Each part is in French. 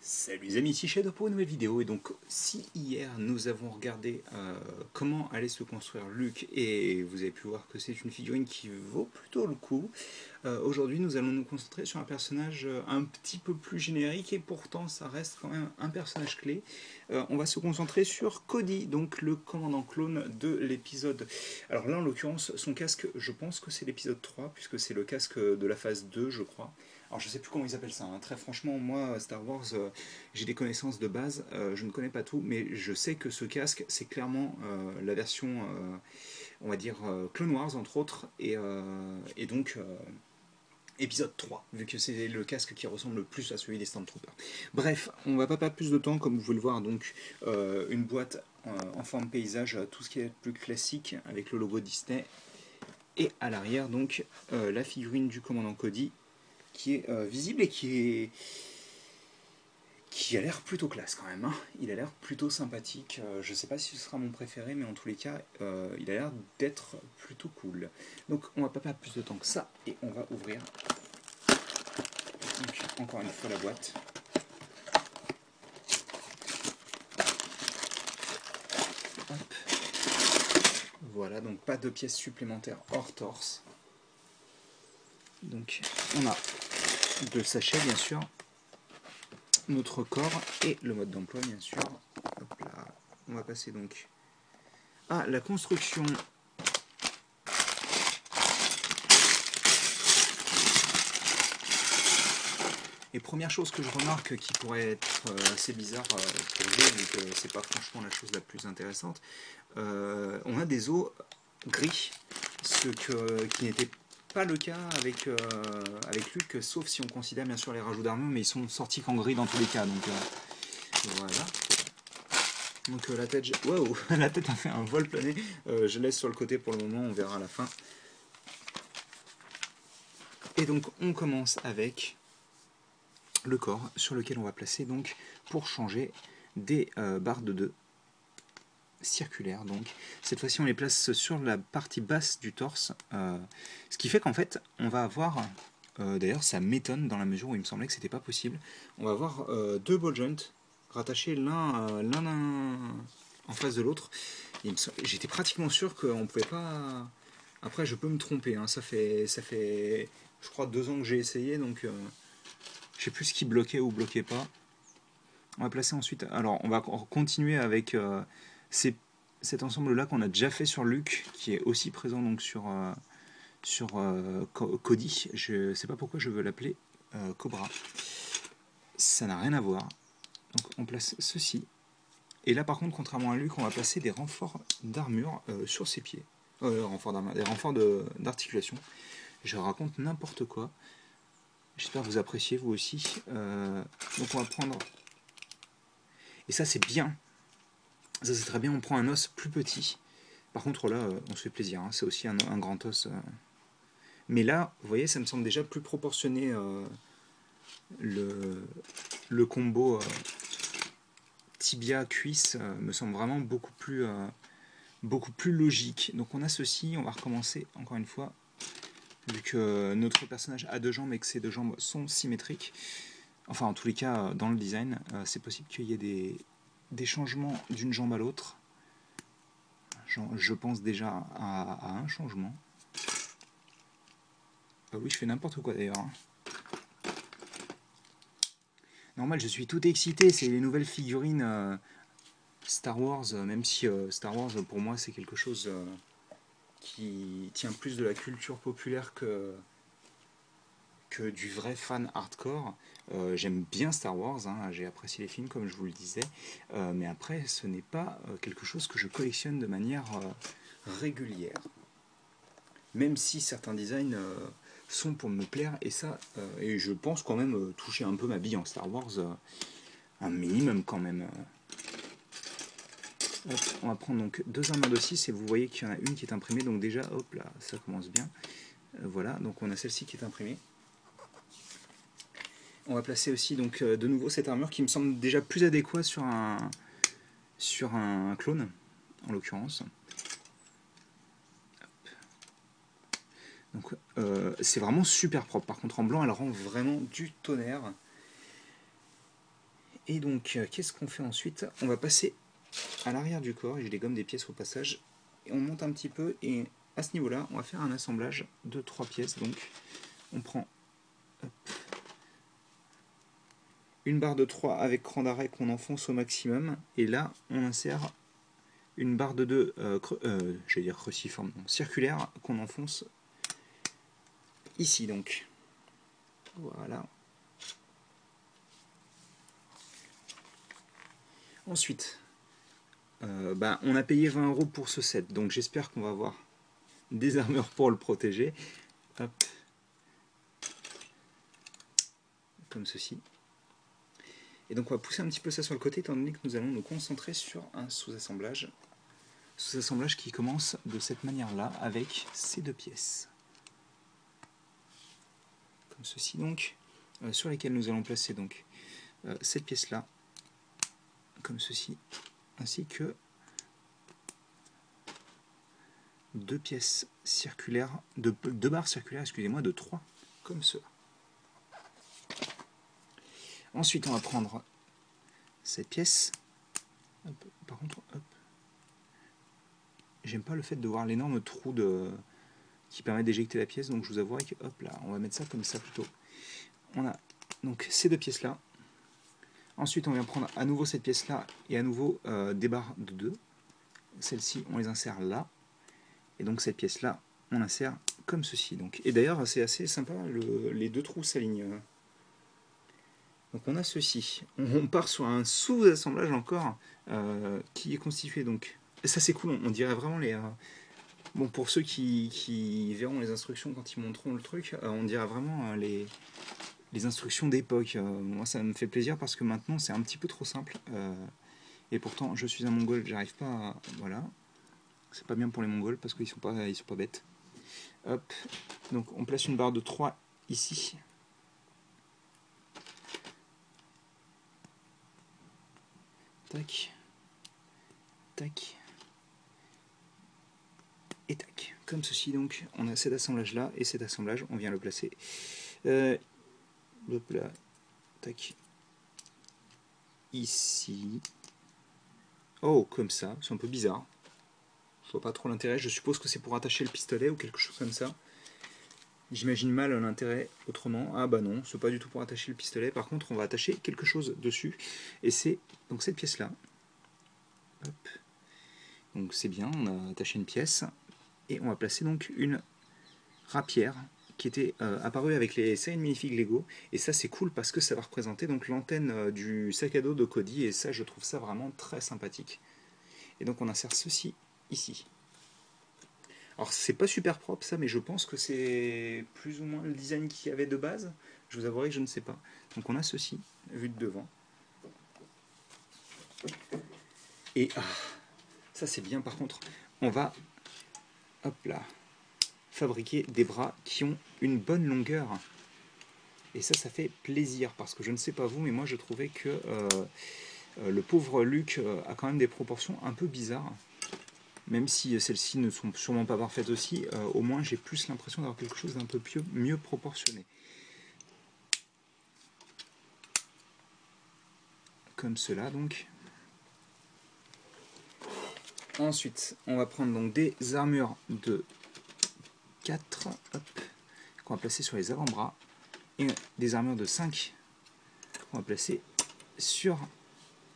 Salut les amis, ici Shadow pour une nouvelle vidéo. Et donc, si hier nous avons regardé comment allait se construire Luke, et vous avez pu voir que c'est une figurine qui vaut plutôt le coup, aujourd'hui nous allons nous concentrer sur un personnage un petit peu plus générique, et pourtant ça reste quand même un personnage clé. On va se concentrer sur Cody, donc le commandant clone de l'épisode. Alors là, en l'occurrence, son casque, je pense que c'est l'épisode 3, puisque c'est le casque de la phase 2, je crois. Alors je sais plus comment ils appellent ça, hein. Très franchement, moi, Star Wars, j'ai des connaissances de base, je ne connais pas tout, mais je sais que ce casque, c'est clairement la version, on va dire, Clone Wars, entre autres, et donc épisode 3, vu que c'est le casque qui ressemble le plus à celui des Stormtroopers. Bref, on va pas perdre plus de temps, comme vous pouvez le voir, donc une boîte en forme paysage, tout ce qui est plus classique, avec le logo Disney, et à l'arrière, donc, la figurine du commandant Cody, qui est visible et qui a l'air plutôt classe quand même, hein. Il a l'air plutôt sympathique. Je sais pas si ce sera mon préféré, mais en tous les cas, il a l'air d'être plutôt cool. Donc on va pas perdre plus de temps que ça, et on va ouvrir donc, encore une fois la boîte. Hop. Voilà, donc pas de pièces supplémentaires hors torse. Donc on a deux sachets bien sûr, notre corps et le mode d'emploi bien sûr. Hop là. On va passer donc à la construction. Et première chose que je remarque qui pourrait être assez bizarre pour vous, vu que c'est pas franchement la chose la plus intéressante, on a des os gris, qui n'était pas le cas avec Luke, sauf si on considère bien sûr les rajouts d'armure, mais ils sont sortis qu'en gris dans tous les cas, donc voilà. Donc la tête, wow, la tête a fait un vol plané, je laisse sur le côté pour le moment, on verra à la fin. Et donc on commence avec le corps sur lequel on va placer donc pour changer des barres de 2 circulaires. Donc cette fois-ci on les place sur la partie basse du torse, ce qui fait qu'en fait on va avoir, d'ailleurs ça m'étonne dans la mesure où il me semblait que c'était pas possible, on va avoir deux ball joints rattachés l'un en face de l'autre. J'étais pratiquement sûr qu'on pouvait pas. Après je peux me tromper, hein. Ça fait je crois 2 ans que j'ai essayé, donc je sais plus ce qui bloquait ou bloquait pas. On va placer ensuite. Alors, on va continuer avec cet ensemble-là qu'on a déjà fait sur Luke, qui est aussi présent donc sur Cody. Je sais pas pourquoi je veux l'appeler Cobra. Ça n'a rien à voir. Donc, on place ceci. Et là, par contre, contrairement à Luke, on va placer des renforts d'armure sur ses pieds. Des renforts d'articulation. Je raconte n'importe quoi. J'espère que vous appréciez vous aussi. Donc, on va prendre. Et ça, c'est bien. Ça, c'est très bien. On prend un os plus petit. Par contre, là, on se fait plaisir, hein. C'est aussi un grand os. Mais là, vous voyez, ça me semble déjà plus proportionné, le combo tibia-cuisse me semble vraiment beaucoup plus logique. Donc on a ceci, on va recommencer encore une fois, vu que notre personnage a 2 jambes et que ces 2 jambes sont symétriques. Enfin, en tous les cas, dans le design, c'est possible qu'il y ait des changements d'une jambe à l'autre. Je pense déjà à un changement. Oui, je fais n'importe quoi d'ailleurs, hein. Normal, je suis tout excité, c'est les nouvelles figurines Star Wars, même si Star Wars pour moi c'est quelque chose qui tient plus de la culture populaire que du vrai fan hardcore. J'aime bien Star Wars, hein, j'ai apprécié les films comme je vous le disais, mais après ce n'est pas quelque chose que je collectionne de manière régulière. Même si certains designs sont pour me plaire, et ça, et je pense quand même toucher un peu ma bille en Star Wars, un minimum quand même. Hop, on va prendre donc 2 armures de 6 et vous voyez qu'il y en a une qui est imprimée, donc déjà, hop là, ça commence bien. Voilà, donc on a celle-ci qui est imprimée. On va placer aussi donc de nouveau cette armure qui me semble déjà plus adéquat sur un clone, en l'occurrence. Donc c'est vraiment super propre. Par contre en blanc elle rend vraiment du tonnerre. Et donc, qu'est-ce qu'on fait ensuite? On va passer à l'arrière du corps, et je dégomme des pièces au passage, et on monte un petit peu, et à ce niveau-là, on va faire un assemblage de 3 pièces. Donc, on prend hop, une barre de 3 avec cran d'arrêt qu'on enfonce au maximum, et là, on insère une barre de 2, j'allais dire cruciforme, non, circulaire, qu'on enfonce ici, donc. Voilà. Ensuite, on a payé 20 € pour ce set, donc j'espère qu'on va avoir des armures pour le protéger. Hop. Comme ceci. Et donc on va pousser un petit peu ça sur le côté, étant donné que nous allons nous concentrer sur un sous-assemblage. Sous-assemblage qui commence de cette manière-là, avec ces 2 pièces. Comme ceci donc, sur lesquelles nous allons placer donc cette pièce-là, comme ceci, ainsi que 2 pièces circulaires, 2 barres circulaires, excusez-moi, de 3, comme cela. Ensuite, on va prendre cette pièce. Hop, par contre, hop, j'aime pas le fait de voir l'énorme trou qui permet d'éjecter la pièce, donc je vous avouerai que, hop là, on va mettre ça comme ça plutôt. On a donc ces 2 pièces-là. Ensuite, on vient prendre à nouveau cette pièce-là et à nouveau des barres de 2. Celles-ci, on les insère là. Et donc cette pièce-là, on insère comme ceci. Donc. Et d'ailleurs, c'est assez sympa, les 2 trous s'alignent. Donc on a ceci. On part sur un sous-assemblage encore qui est constitué donc. Et ça c'est cool, on dirait vraiment les. Bon, pour ceux qui verront les instructions quand ils montreront le truc, on dirait vraiment les instructions d'époque. Moi ça me fait plaisir parce que maintenant c'est un petit peu trop simple. Et pourtant je suis un mongol, j'arrive pas à. Voilà. C'est pas bien pour les mongols parce qu'ils sont pas bêtes. Hop. Donc on place une barre de 3 ici. Tac, tac, et tac. Comme ceci, donc, on a cet assemblage-là, et cet assemblage, on vient le placer. Hop là, tac, ici. Oh, comme ça, c'est un peu bizarre. Je vois pas trop l'intérêt, je suppose que c'est pour attacher le pistolet ou quelque chose comme ça. J'imagine mal l'intérêt autrement. Ah bah non, c'est pas du tout pour attacher le pistolet. Par contre, on va attacher quelque chose dessus, et c'est donc cette pièce-là. Hop. Donc c'est bien, on a attaché une pièce et on va placer donc une rapière qui était apparue avec les séries de minifigs Lego, et ça c'est cool parce que ça va représenter donc l'antenne du sac à dos de Cody, et ça je trouve ça vraiment très sympathique. Et donc on insère ceci ici. Alors c'est pas super propre ça, mais je pense que c'est plus ou moins le design qu'il y avait de base. Je vous avouerai que je ne sais pas. Donc on a ceci vu de devant. Et ça c'est bien. Par contre, on va, hop là, fabriquer des bras qui ont une bonne longueur. Et ça fait plaisir, parce que je ne sais pas vous, mais moi je trouvais que le pauvre Luke a quand même des proportions un peu bizarres. Même si celles-ci ne sont sûrement pas parfaites aussi, au moins j'ai plus l'impression d'avoir quelque chose d'un peu mieux proportionné. Comme cela donc. Ensuite, on va prendre donc des armures de 4, qu'on va placer sur les avant-bras, et des armures de 5 qu'on va placer sur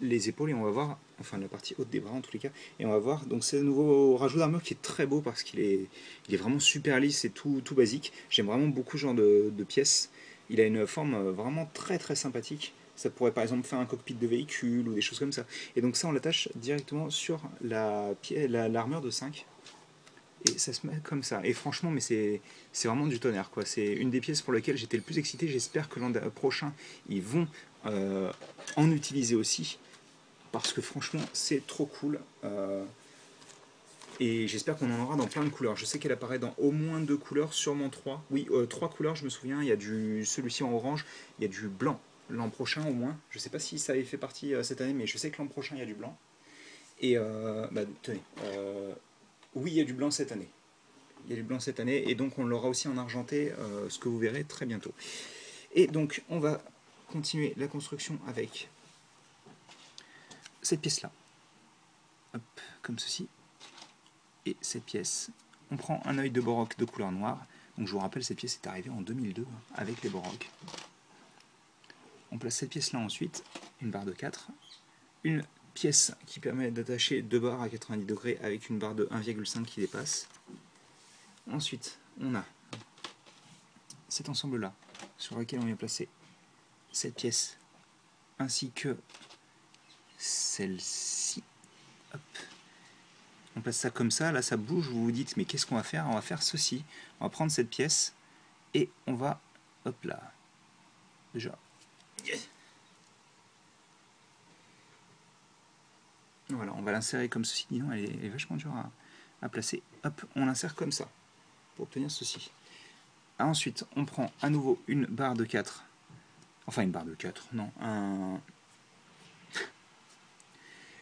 les épaules, et on va voir, enfin la partie haute des bras en tous les cas, et on va voir, donc c'est un nouveau rajout d'armure qui est très beau parce qu'il est vraiment super lisse et tout basique. J'aime vraiment beaucoup ce genre de pièces. Il a une forme vraiment très très sympathique. Ça pourrait par exemple faire un cockpit de véhicule ou des choses comme ça. Et donc ça on l'attache directement sur l'armure de 5. Et ça se met comme ça. Et franchement, mais c'est vraiment du tonnerre, quoi. C'est une des pièces pour lesquelles j'étais le plus excité. J'espère que l'an prochain, ils vont en utiliser aussi. Parce que franchement, c'est trop cool. Et j'espère qu'on en aura dans plein de couleurs. Je sais qu'elle apparaît dans au moins 2 couleurs, sûrement 3. Oui, 3 couleurs, je me souviens. Il y a celui-ci en orange, il y a du blanc l'an prochain au moins. Je ne sais pas si ça avait fait partie cette année, mais je sais que l'an prochain, il y a du blanc. Et, tenez, oui, il y a du blanc cette année. Il y a du blanc cette année, et donc on l'aura aussi en argenté, ce que vous verrez très bientôt. Et donc, on va continuer la construction avec cette pièce-là, hop, comme ceci, et cette pièce. On prend un œil de Boroc de couleur noire. Donc je vous rappelle, cette pièce est arrivée en 2002 avec les Boroc. On place cette pièce-là ensuite, une barre de 4, une pièce qui permet d'attacher deux barres à 90 degrés avec une barre de 1,5 qui dépasse. Ensuite, on a cet ensemble-là, sur lequel on vient placer cette pièce, ainsi que celle-ci. On place ça comme ça, là ça bouge, vous vous dites mais qu'est-ce qu'on va faire? On va faire ceci, on va prendre cette pièce et on va, hop là, déjà, voilà, on va l'insérer comme ceci, dis donc, elle est vachement dure à placer, hop, on l'insère comme ça, pour obtenir ceci. Ensuite, on prend à nouveau une barre de 4, enfin une barre de 4, non,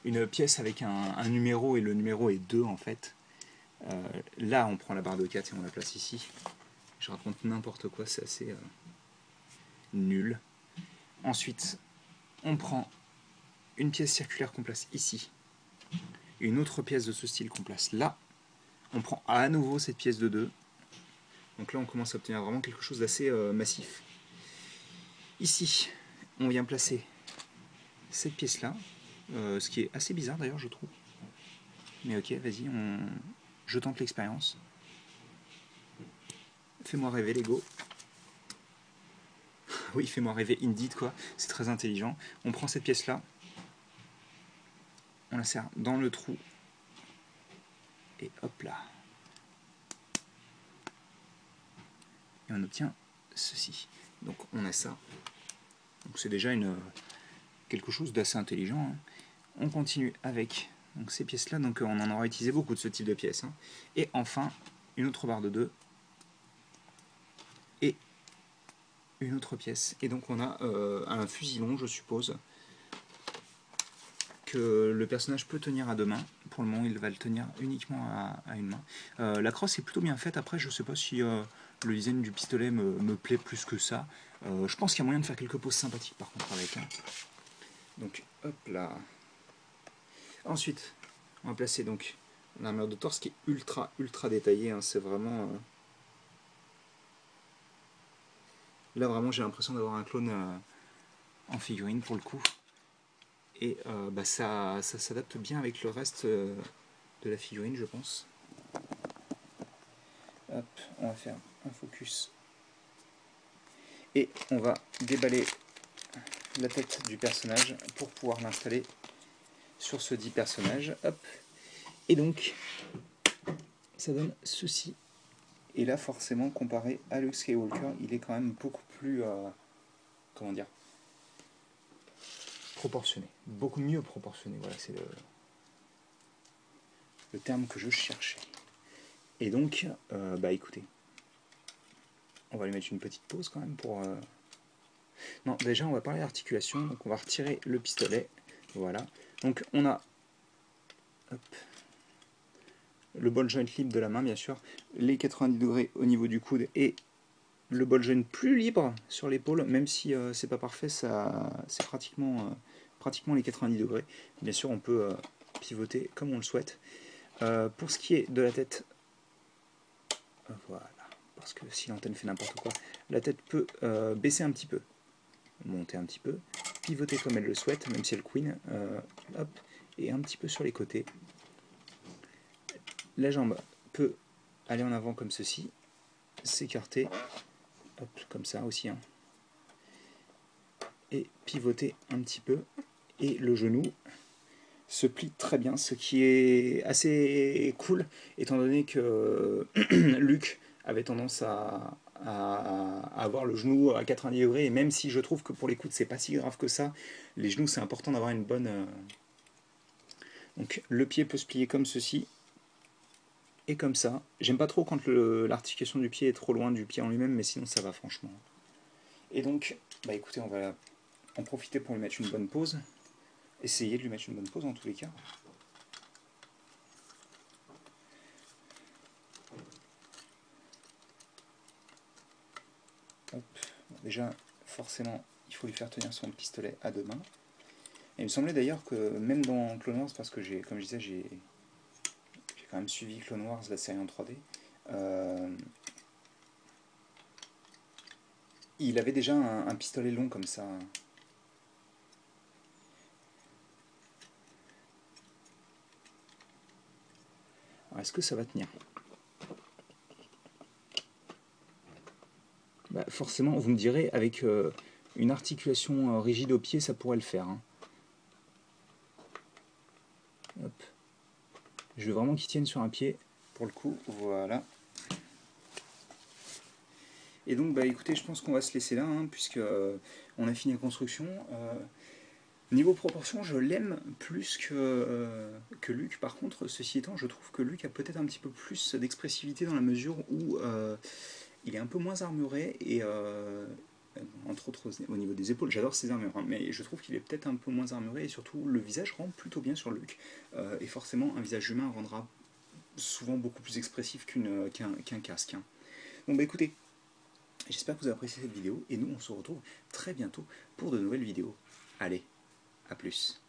une pièce avec un numéro, et le numéro est 2 en fait. Là, on prend la barre de 4 et on la place ici. Je raconte n'importe quoi, c'est assez nul. Ensuite, on prend une pièce circulaire qu'on place ici, une autre pièce de ce style qu'on place là. On prend à nouveau cette pièce de 2. Donc là, on commence à obtenir vraiment quelque chose d'assez massif. Ici, on vient placer cette pièce-là, ce qui est assez bizarre d'ailleurs, je trouve. Mais ok, vas-y, je tente l'expérience. Fais-moi rêver, Lego. Oui, fais-moi rêver, Indeed, quoi. C'est très intelligent. On prend cette pièce-là, on l'insère dans le trou, et hop là. Et on obtient ceci. Donc on a ça. Donc c'est déjà quelque chose d'assez intelligent. Hein. On continue avec donc, ces pièces-là. Donc on en aura utilisé beaucoup de ce type de pièces. Hein. Et enfin, une autre barre de 2. Et une autre pièce. Et donc on a un fusilon, je suppose, que le personnage peut tenir à deux mains. Pour le moment, il va le tenir uniquement à une main. La crosse est plutôt bien faite. Après, je ne sais pas si le design du pistolet me plaît plus que ça. Je pense qu'il y a moyen de faire quelques poses sympathiques par contre avec. Hein. Donc, hop là. Ensuite, on va placer donc l'armure de torse qui est ultra détaillée. Hein. C'est vraiment... Là, vraiment, j'ai l'impression d'avoir un clone en figurine pour le coup. Et bah, ça s'adapte bien avec le reste de la figurine, je pense. Hop, on va faire un focus. Et on va déballer la tête du personnage pour pouvoir l'installer sur ce dit personnage. Hop. Et donc, ça donne ceci. Et là, forcément, comparé à Luke Skywalker, il est quand même beaucoup plus... comment dire, proportionné. Beaucoup mieux proportionné. Voilà, c'est le terme que je cherchais. Et donc, bah écoutez, on va lui mettre une petite pause quand même pour... Non, déjà, on va parler d'articulation. Donc, on va retirer le pistolet. Voilà. Donc, on a hop, le ball joint libre de la main, bien sûr, les 90 degrés au niveau du coude et le ball joint plus libre sur l'épaule, même si c'est pas parfait, c'est pratiquement les 90 degrés. Bien sûr, on peut pivoter comme on le souhaite. Pour ce qui est de la tête, voilà, parce que si l'antenne fait n'importe quoi, la tête peut baisser un petit peu, monter un petit peu, pivoter comme elle le souhaite, même si elle queen, hop, et un petit peu sur les côtés. La jambe peut aller en avant comme ceci, s'écarter, hop, comme ça aussi, hein, et pivoter un petit peu, et le genou se plie très bien, ce qui est assez cool, étant donné que Luke avait tendance à avoir le genou à 90 degrés, et même si je trouve que pour les coudes c'est pas si grave que ça, les genoux c'est important d'avoir une bonne... Donc le pied peut se plier comme ceci, et comme ça. J'aime pas trop quand l'articulation du pied est trop loin du pied en lui-même, mais sinon ça va franchement. Et donc, bah écoutez, on va en profiter pour lui mettre une bonne pause. Essayer de lui mettre une bonne pause en tous les cas. Hop. Bon, déjà, forcément, il faut lui faire tenir son pistolet à deux mains. Et il me semblait d'ailleurs que même dans Clone Wars, parce que comme je disais, j'ai quand même suivi Clone Wars, la série en 3D, il avait déjà un pistolet long comme ça. Est-ce que ça va tenir? Bah, forcément, vous me direz, avec une articulation rigide au pied, ça pourrait le faire. Hein. Hop. Je veux vraiment qu'il tienne sur un pied, pour le coup, voilà. Et donc, bah écoutez, je pense qu'on va se laisser là, hein, puisque on a fini la construction. Niveau proportion, je l'aime plus que Luke. Par contre, ceci étant, je trouve que Luke a peut-être un petit peu plus d'expressivité dans la mesure où il est un peu moins armuré et entre autres au niveau des épaules. J'adore ses armures, hein, mais je trouve qu'il est peut-être un peu moins armuré et surtout le visage rend plutôt bien sur Luke. Et forcément, un visage humain rendra souvent beaucoup plus expressif qu'un casque. Hein. Bon bah écoutez, j'espère que vous avez apprécié cette vidéo et nous on se retrouve très bientôt pour de nouvelles vidéos. Allez, à plus.